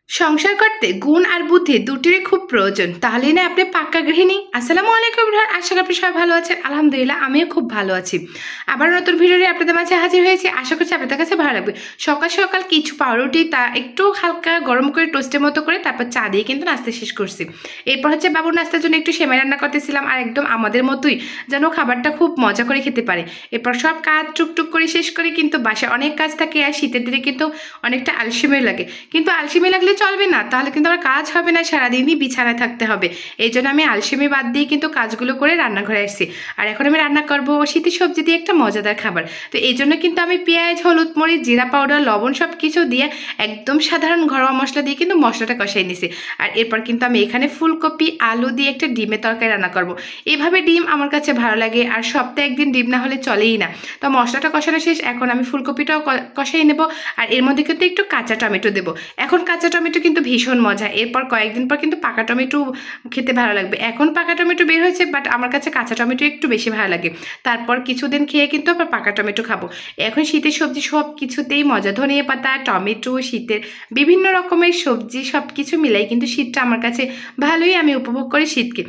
সংসার করতে গুণ আর বুদ্ধি দুটিরই খুব প্রয়োজন, তাহলেই না আপনি পাক্কা গৃহিণী। আসসালামু আলাইকুম এভরিওয়ান, আশা করি আপনি সবাই ভালো আছেন। আলহামদুলিল্লাহ আমিও খুব ভালো আছি। আবার নতুন ভিডিও নিয়ে আপনাদের মাঝে হাজির হয়েছি, আশা করছি আপনাদের কাছে ভালো লাগবে। সকাল সকাল কিছু পাউরুটি তা একটু হালকা গরম করে টোস্টের মতো করে তারপর চা দিয়ে কিন্তু নাস্তা শেষ করছি। এরপর হচ্ছে বাবুর নাস্তার জন্য একটু সেমাই রান্না করতেছিলাম, আর একদম আমাদের মতোই যেন খাবারটা খুব মজা করে খেতে পারে। এরপর সব কাজ টুকটুক করে শেষ করে কিন্তু বাসায় অনেক কাজ থাকে, আর শীতের দিনে কিন্তু অনেকটা আলসেমি লাগে। কিন্তু আলসেমি লাগলে চলবে না, তাহলে কিন্তু আমার কাজ হবে না, সারাদিনই বিছানায় থাকতে হবে। এই জন্য আমি আলসেমি বাদ দিয়ে কিন্তু কাজগুলো করে রান্নাঘরে আসছি। আর এখন আমি রান্না করবো শীতের সবজি দিয়ে একটা মজাদার খাবার। তো এই জন্য কিন্তু আমি পেঁয়াজ, হলুদ, মরিচ, জিরা পাউডার, লবণ সব কিছু দিয়ে একদম সাধারণ ঘরোয়া মশলা দিয়ে কিন্তু মশলাটা কষাই নিছি। আর এরপর কিন্তু আমি এখানে ফুলকপি আলু দিয়ে একটা ডিমের তরকারি রান্না করব। এইভাবে ডিম আমার কাছে ভালো লাগে, আর সপ্তাহে একদিন ডিম না হলে চলেই না। তো মশলাটা কষানো শেষ, এখন আমি ফুলকপিটাও কষাই নেব। আর এর মধ্যে কিন্তু একটু কাঁচা টমেটো দেবো। এখন কাঁচা টমেটো কিন্তু ভীষণ মজা, এরপর কয়েকদিন পর কিন্তু পাকা টমেটো খেতে ভালো লাগবে। এখন পাকা টমেটো বের হয়েছে, বাট আমার কাছে কাঁচা টমেটো একটু বেশি ভালো লাগে। তারপর কিছুদিন খেয়ে কিন্তু আবার পাকা টমেটো খাবো। এখন শীতের সবজি সব কিছুতেই মজা, ধনিয়া পাতা, টমেটো, শীতের বিভিন্ন রকমের সবজি সব কিছু মিলাই কিন্তু শীতটা আমার কাছে ভালোই, আমি উপভোগ করি শীতকে।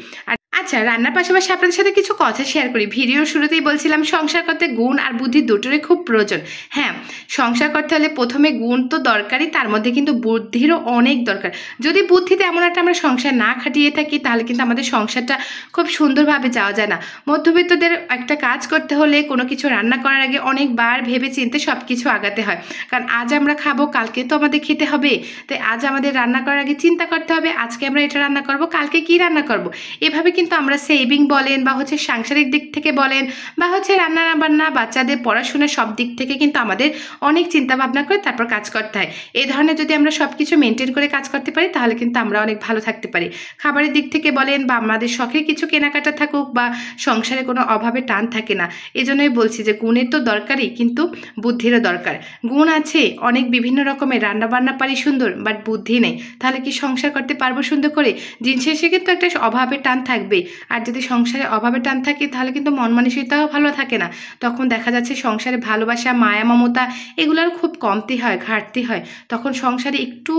আচ্ছা, রান্নার পাশাপাশি আপনাদের সাথে কিছু কথা শেয়ার করি। ভিডিওর শুরুতেই বলছিলাম সংসার করতে গুণ আর বুদ্ধি দুটোরই খুব প্রয়োজন। হ্যাঁ, সংসার করতে হলে প্রথমে গুণ তো দরকারই, তার মধ্যে কিন্তু বুদ্ধিরও অনেক দরকার। যদি বুদ্ধিতে এমন একটা আমরা সংসার না খাটিয়ে থাকি, তাহলে কিন্তু আমাদের সংসারটা খুব সুন্দরভাবে যাওয়া যায় না। মধ্যবিত্তদের একটা কাজ করতে হলে, কোনো কিছু রান্না করার আগে অনেকবার ভেবে চিন্তে সব কিছু আগাতে হয়। কারণ আজ আমরা খাবো, কালকে তো আমাদের খেতে হবে। তাই আজ আমাদের রান্না করার আগে চিন্তা করতে হবে, আজকে আমরা এটা রান্না করব, কালকে কি রান্না করব। এভাবে কিন্তু আমরা সেভিং বলেন বা হচ্ছে সাংসারিক দিক থেকে বলেন বা হচ্ছে রান্না বান্না, বাচ্চাদের পড়াশোনা, সব দিক থেকে কিন্তু আমাদের অনেক চিন্তা ভাবনা করে তারপর কাজ করতে হয়। এই ধরনের যদি আমরা সব কিছু মেনটেন করে কাজ করতে পারি, তাহলে কিন্তু আমরা অনেক ভালো থাকতে পারি। খাবারের দিক থেকে বলেন বা আমাদের শখের কিছু কেনাকাটা থাকুক, বা সংসারে কোনো অভাবে টান থাকে না। এই জন্যই বলছি যে গুণের তো দরকারই, কিন্তু বুদ্ধিরও দরকার। গুণ আছে অনেক বিভিন্ন রকমের, রান্না বান্না পারি সুন্দর, বাট বুদ্ধি নেই, তাহলে কি সংসার করতে পারবো সুন্দর করে? দিন শেষে কিন্তু একটা অভাবের টান থাকবে। আর যদি সংসারে অভাবে টান থাকে, তাহলে কিন্তু মন মানসিকতাও ভালো থাকে না। তখন দেখা যাচ্ছে সংসারে ভালোবাসা, মায়া, মমতা এগুলোর খুব কমতি হয়, ঘাটতি হয়। তখন সংসারে একটু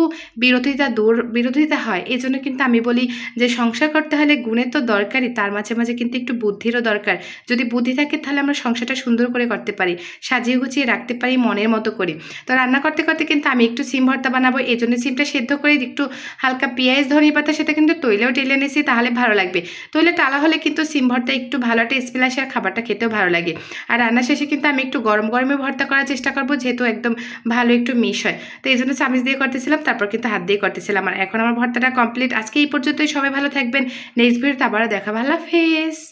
বিরোধিতা হয়। এই জন্য কিন্তু আমি বলি যে সংসার করতে হলে গুণের তো দরকারই, তার মাঝে মাঝে কিন্তু একটু বুদ্ধিরও দরকার। যদি বুদ্ধি থাকে, তাহলে আমরা সংসারটা সুন্দর করে করতে পারি, সাজিয়ে গুছিয়ে রাখতে পারি মনের মতো করে। তো রান্না করতে করতে কিন্তু আমি একটু সিম ভর্তা বানাবো। এই জন্য সিমটা সেদ্ধ করে একটু হালকা পেঁয়াজ, ধনিয়া পাতা, সেটা কিন্তু তৈলেও টেলে নিয়েছি, তাহলে ভালো লাগবে। তৈলে টালা হলে কিন্তু সিম ভর্তা একটু ভালো একটা স্মেল আসে, আর খাবারটা খেতেও ভালো লাগে। আর রান্না শেষে কিন্তু আমি একটু গরম গরমে ভর্তা করার চেষ্টা করবো, যেহেতু একদম ভালো একটু মিশ হয়। তো এই জন্য চামচ দিয়ে করতেছিলাম, তারপর কিন্তু হাত দিয়ে করতেছিলাম। আর এখন আমার ভর্তাটা কমপ্লিট। আজকে এই পর্যন্তই, সবাই ভালো থাকবেন। নেক্সট ভিডিওতে আবারও দেখা, ভালো ফেস।